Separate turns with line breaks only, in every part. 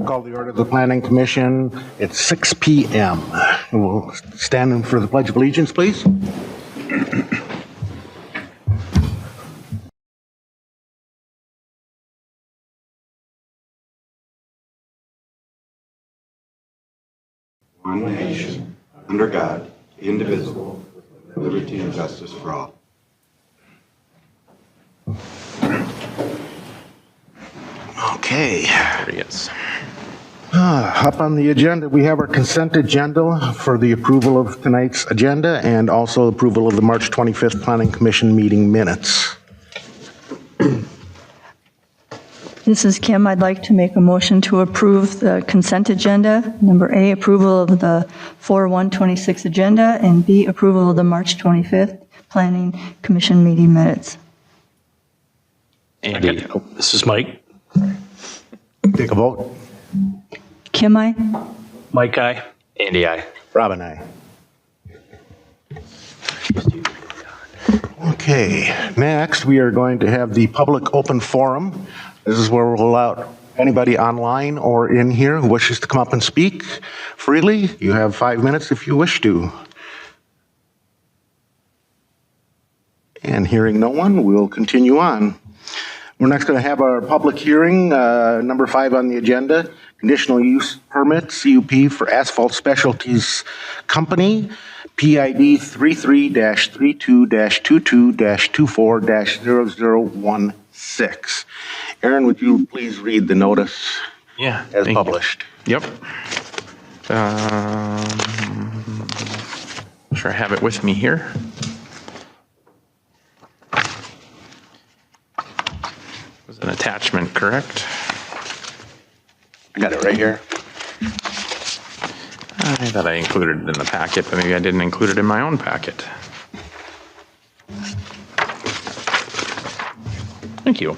Call the order of the Planning Commission. It's 6 p.m. We'll stand in for the Pledge of Allegiance, please.
One nation, under God, indivisible, with liberty and justice for all.
Okay.
There he is.
Up on the agenda, we have our consent agenda for the approval of tonight's agenda and also approval of the March 25th Planning Commission meeting minutes.
This is Kim. I'd like to make a motion to approve the consent agenda. Number A, approval of the 4/1/26 agenda, and B, approval of the March 25th Planning Commission meeting minutes.
Andy, this is Mike.
Take a vote.
Kim, aye.
Mike, aye. Andy, aye.
Rob and I. Okay, next we are going to have the public open forum. This is where we'll allow anybody online or in here who wishes to come up and speak freely. You have 5 minutes if you wish to. And hearing no one, we'll continue on. We're next going to have our public hearing, number 5 on the agenda, conditional use permit, CUP for Asphalt Specialties Company, PID 33-32-22-24-0016. Aaron, would you please read the notice as published?
Yep. Sure I have it with me here. Was an attachment, correct?
I got it right here.
I thought I included it in the packet, but maybe I didn't include it in my own packet. Thank you.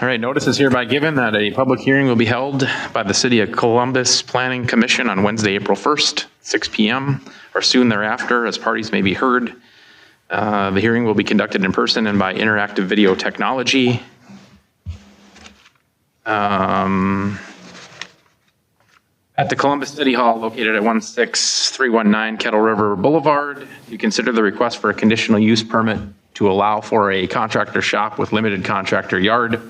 All right, notice is hereby given that a public hearing will be held by the City of Columbus Planning Commission on Wednesday, April 1st, 6 p.m. or soon thereafter, as parties may be heard. The hearing will be conducted in person and by interactive video technology. At the Columbus City Hall, located at 16319 Kettle River Boulevard, you consider the request for a conditional use permit to allow for a contractor shop with limited contractor yard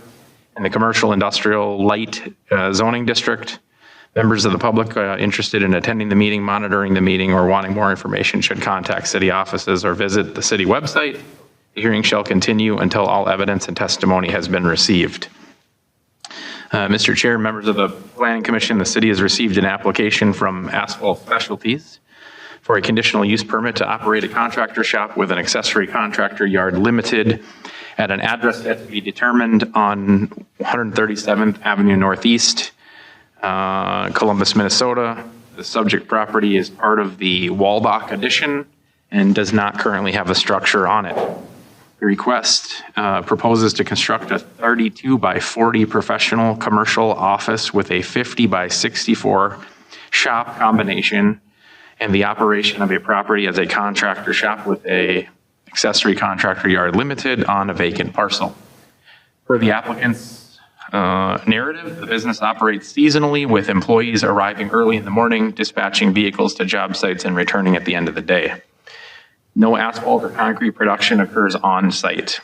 in the commercial industrial light zoning district. Members of the public interested in attending the meeting, monitoring the meeting, or wanting more information should contact city offices or visit the city website. The hearing shall continue until all evidence and testimony has been received. Mr. Chair, members of the Planning Commission, the city has received an application from Asphalt Specialties for a conditional use permit to operate a contractor shop with an accessory contractor yard limited at an address yet to be determined on 137th Avenue Northeast, Columbus, Minnesota. The subject property is part of the Walbach addition and does not currently have a structure on it. The request proposes to construct a 32 by 40 professional commercial office with a 50 by 64 shop combination and the operation of a property as a contractor shop with a accessory contractor yard limited on a vacant parcel. Per the applicant's narrative, the business operates seasonally with employees arriving early in the morning, dispatching vehicles to job sites and returning at the end of the day. No asphalt or concrete production occurs on site.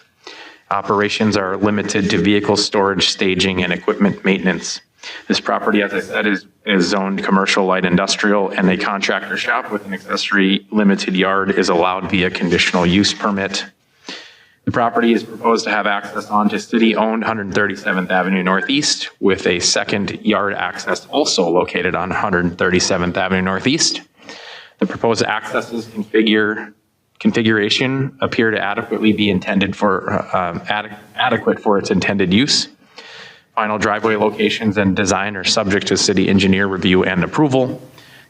Operations are limited to vehicle storage, staging, and equipment maintenance. This property, as I said, is zoned commercial light industrial, and a contractor shop with an accessory limited yard is allowed via conditional use permit. The property is proposed to have access onto city-owned 137th Avenue Northeast, with a second yard access also located on 137th Avenue Northeast. The proposed accesses configuration appear to adequately be intended for adequate for its intended use. Final driveway locations and design are subject to city engineer review and approval.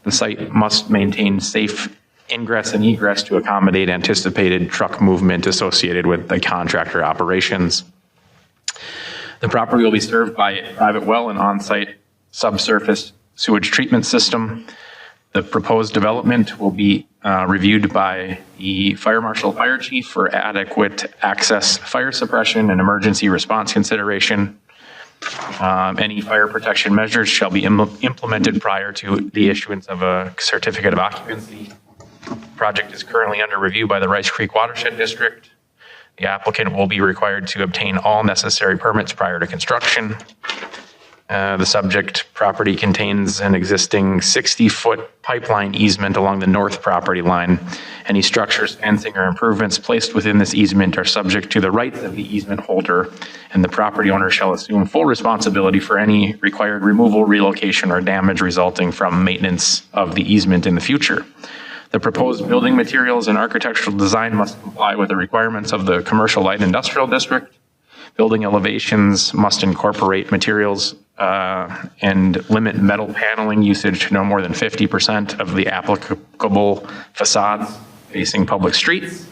The site must maintain safe ingress and egress to accommodate anticipated truck movement associated with the contractor operations. The property will be served by a private well and on-site subsurface sewage treatment system. The proposed development will be reviewed by the fire marshal, fire chief for adequate access, fire suppression, and emergency response consideration. Any fire protection measures shall be implemented prior to the issuance of a certificate of occupancy. Project is currently under review by the Rice Creek Watershed District. The applicant will be required to obtain all necessary permits prior to construction. The subject property contains an existing 60-foot pipeline easement along the north property line. Any structures, fencing, or improvements placed within this easement are subject to the rights of the easement holder, and the property owner shall assume full responsibility for any required removal, relocation, or damage resulting from maintenance of the easement in the future. The proposed building materials and architectural design must comply with the requirements of the Commercial Light Industrial District. Building elevations must incorporate materials and limit metal paneling usage to no more than 50% of the applicable facades facing public streets.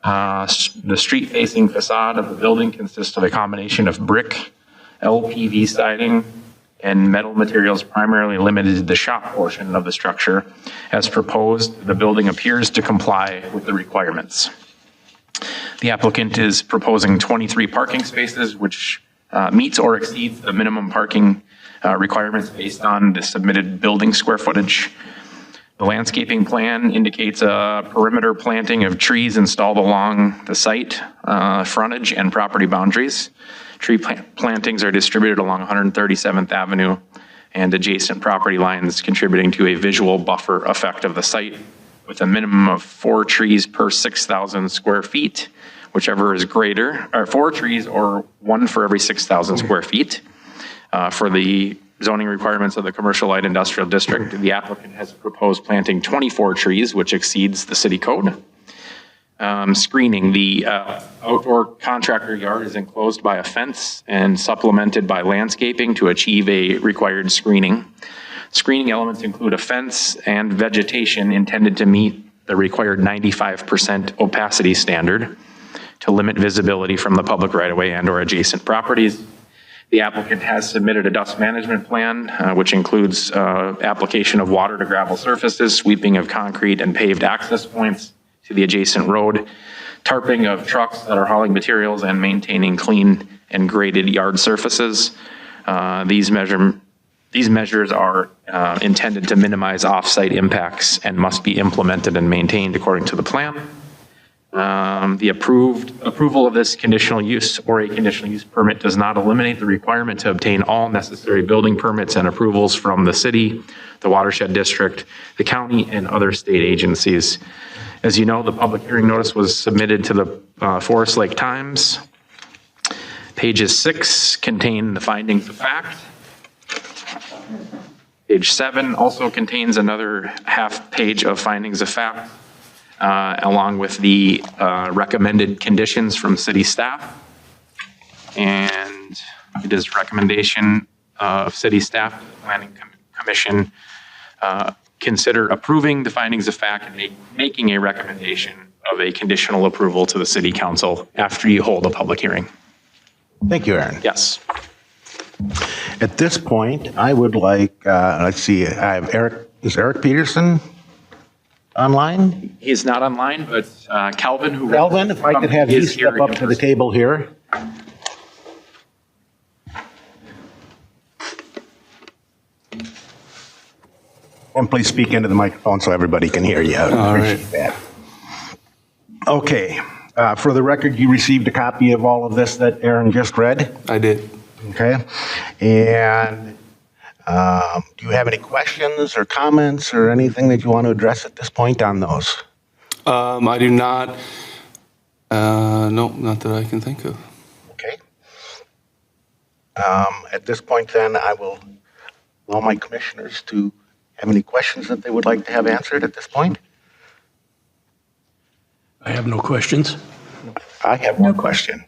The street-facing facade of the building consists of a combination of brick, LPV siding, and metal materials primarily limited to the shop portion of the structure. As proposed, the building appears to comply with the requirements. The applicant is proposing 23 parking spaces, which meets or exceeds the minimum parking requirements based on the submitted building square footage. The landscaping plan indicates a perimeter planting of trees installed along the site, frontage, and property boundaries. Tree plantings are distributed along 137th Avenue and adjacent property lines, contributing to a visual buffer effect of the site with a minimum of 4 trees per 6,000 square feet, whichever is greater, or 4 trees or 1 for every 6,000 square feet. For the zoning requirements of the Commercial Light Industrial District, the applicant has proposed planting 24 trees, which exceeds the city code. Screening, the outdoor contractor yard is enclosed by a fence and supplemented by landscaping to achieve a required screening. Screening elements include a fence and vegetation intended to meet the required 95% opacity standard to limit visibility from the public right-of-way and or adjacent properties. The applicant has submitted a dust management plan, which includes application of water to gravel surfaces, sweeping of concrete and paved access points to the adjacent road, tarping of trucks that are hauling materials, and maintaining clean and graded yard surfaces. These measures are intended to minimize off-site impacts and must be implemented and maintained according to the plan. The approval of this conditional use or a conditional use permit does not eliminate the requirement to obtain all necessary building permits and approvals from the city, the watershed district, the county, and other state agencies. As you know, the public hearing notice was submitted to the Forest Lake Times. Pages 6 contain the findings of fact. Page 7 also contains another half page of findings of fact, along with the recommended conditions from city staff. And it is recommendation of city staff to the Planning Commission consider approving the findings of fact and making a recommendation of a conditional approval to the city council after you hold a public hearing.
Thank you, Aaron.
Yes.
At this point, I would like, let's see, I have Eric, is Eric Peterson online?
He is not online, but Calvin, who
Calvin, if I could have you step up to the table here. And please speak into the microphone so everybody can hear you. I appreciate that. Okay. For the record, you received a copy of all of this that Aaron just read?
I did.
Okay. And do you have any questions or comments or anything that you want to address at this point on those?
I do not. No, not that I can think of.
Okay. At this point, then, I will allow my commissioners to have any questions that they would like to have answered at this point.
I have no questions.
I have one question,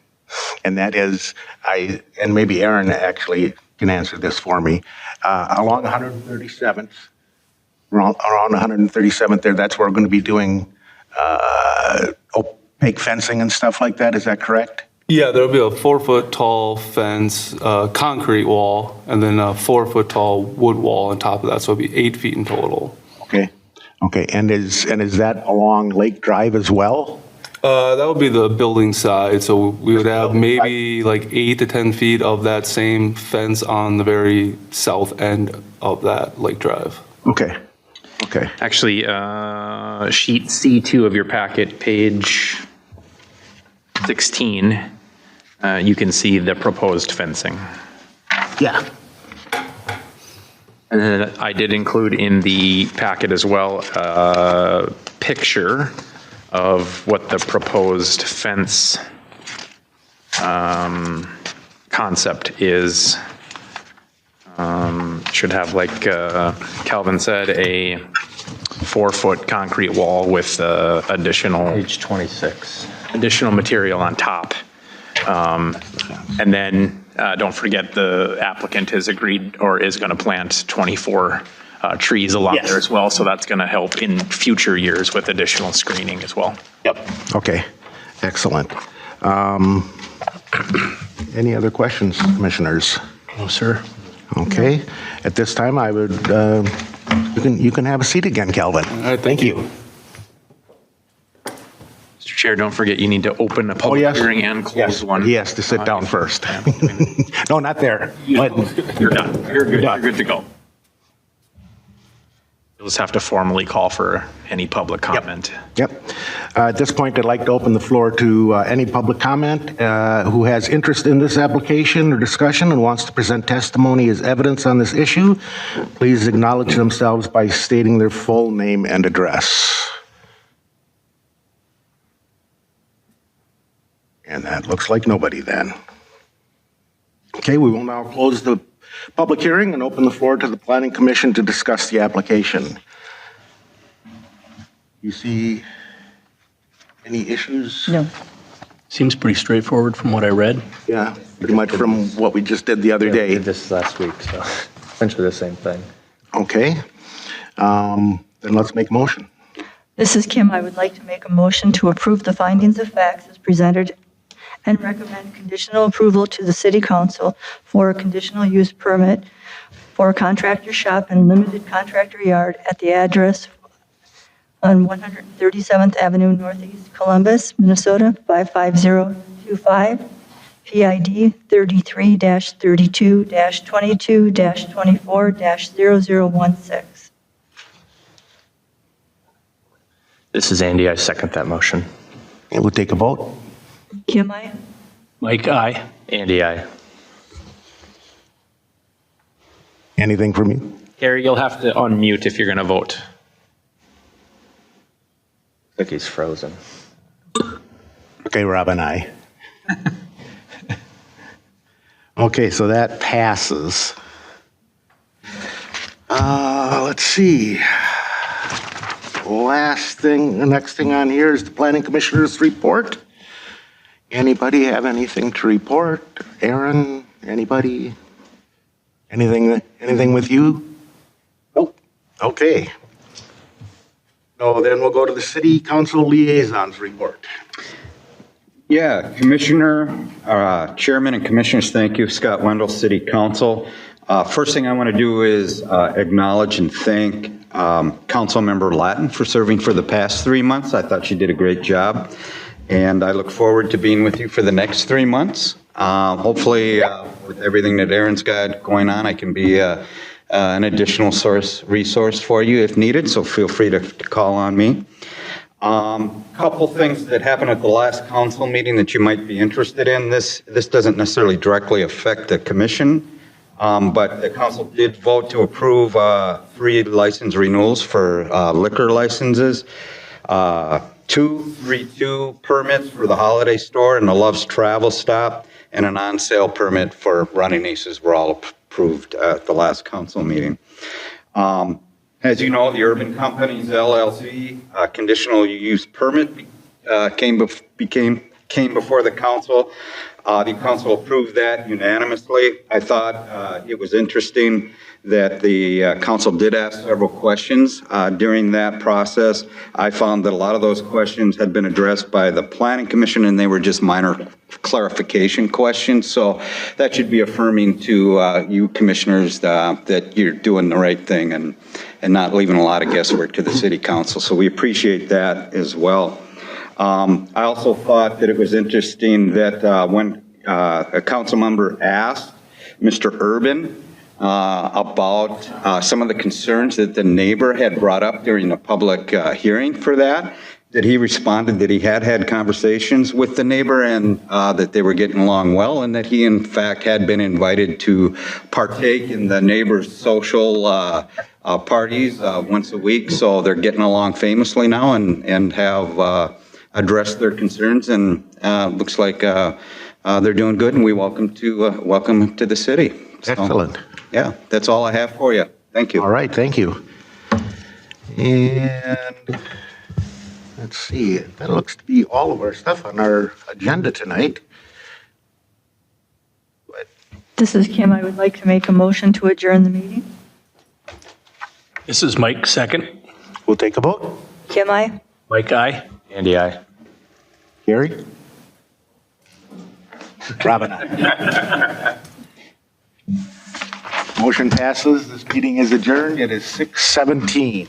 and that is, and maybe Aaron actually can answer this for me. Along 137th, around 137th there, that's where we're going to be doing opaque fencing and stuff like that. Is that correct?
Yeah, there'll be a 4-foot tall fence, concrete wall, and then a 4-foot tall wood wall on top of that. So it'll be 8 feet in total.
Okay, okay, and is that along Lake Drive as well?
That would be the building side, so we would have maybe like 8 to 10 feet of that same fence on the very south end of that Lake Drive.
Okay, okay,
Actually, sheet C2 of your packet, page 16, you can see the proposed fencing.
yeah,
And then I did include in the packet as well a picture of what the proposed fence concept is. Should have, like Calvin said, a 4-foot concrete wall with additional
Page 26.
additional material on top. And then, don't forget, the applicant has agreed or is going to plant 24 trees along
Yes.
there as well, so that's going to help in future years with additional screening as well.
yep, okay, excellent. Any other questions, commissioners?
No, sir.
Okay, at this time, I would, you can have a seat again, Calvin.
All right, thank you.
Mr. Chair, don't forget you need to open a public
yes.
hearing and close one.
He has to sit down first. No, not there. But
You're done. You're good. You're good to go. You'll just have to formally call for any public comment.
Yep. At this point, I'd like to open the floor to any public comment who has interest in this application or discussion and wants to present testimony as evidence on this issue. Please acknowledge themselves by stating their full name and address. And that looks like nobody then. Okay, we will now close the public hearing and open the floor to the Planning Commission to discuss the application. You see any issues?
No.
Seems pretty straightforward from what I read.
Yeah, pretty much from what we just did the other
We
day.
did this last week, so essentially the same thing.
Okay, then let's make a motion.
This is Kim. I would like to make a motion to approve the findings of facts as presented and recommend conditional approval to the City Council for a conditional use permit for a contractor shop and limited contractor yard at the address on 137th Avenue Northeast, Columbus, Minnesota, 55025, PID 33-32-22-24-0016.
This is Andy. I second that motion.
And we'll take a vote.
Kim, I.
Mike, aye.
Andy, I.
Anything from you?
Gary, you'll have to unmute if you're going to vote.
Think he's frozen.
Okay, Robin, aye. Okay, so that passes. Let's see. The next thing on here is the Planning Commissioner's report. Anybody have anything to report? Aaron, anybody? Anything with you? Nope. Okay. So then we'll go to the City Council Liaisons report.
Yeah, Chairman and Commissioners, thank you. Scott Wendell, City Council. First thing I want to do is acknowledge and thank Councilmember Latin for serving for the past 3 months. I thought she did a great job, and I look forward to being with you for the next 3 months. Hopefully, with everything that Aaron's got going on, I can be an additional resource for you if needed, so feel free to call on me. Couple things that happened at the last council meeting that you might be interested in. This doesn't necessarily directly affect the commission, but the council did vote to approve 3 license renewals for liquor licenses. 232 permits for the Holiday Store and the Love's Travel Stop, and an on-sale permit for Running Aces were all approved at the last council meeting. As you know, the Urban Companies LLC conditional use permit became came before the council. The council approved that unanimously. I thought it was interesting that the council did ask several questions during that process. I found that a lot of those questions had been addressed by the Planning Commission, and they were just minor clarification questions. So that should be affirming to you commissioners that you're doing the right thing and not leaving a lot of guesswork to the city council. So we appreciate that as well. I also thought that it was interesting that when a council member asked Mr. Urban about some of the concerns that the neighbor had brought up during the public hearing for that he responded that he had conversations with the neighbor and that they were getting along well, and that he in fact had been invited to partake in the neighbor's social parties once a week. So they're getting along famously now and have addressed their concerns, and looks like they're doing good, and we welcome to the city. So,
Excellent.
yeah, that's all I have for you. Thank you.
All right, thank you. And let's see, that looks to be all of our stuff on our agenda tonight.
This is Kim. I would like to make a motion to adjourn the meeting.
This is Mike, second.
We'll take a vote.
Kim, aye.
Mike, aye.
Andy, aye.
Gary? Robin, aye. Motion passes. This meeting is adjourned. It is 6:17.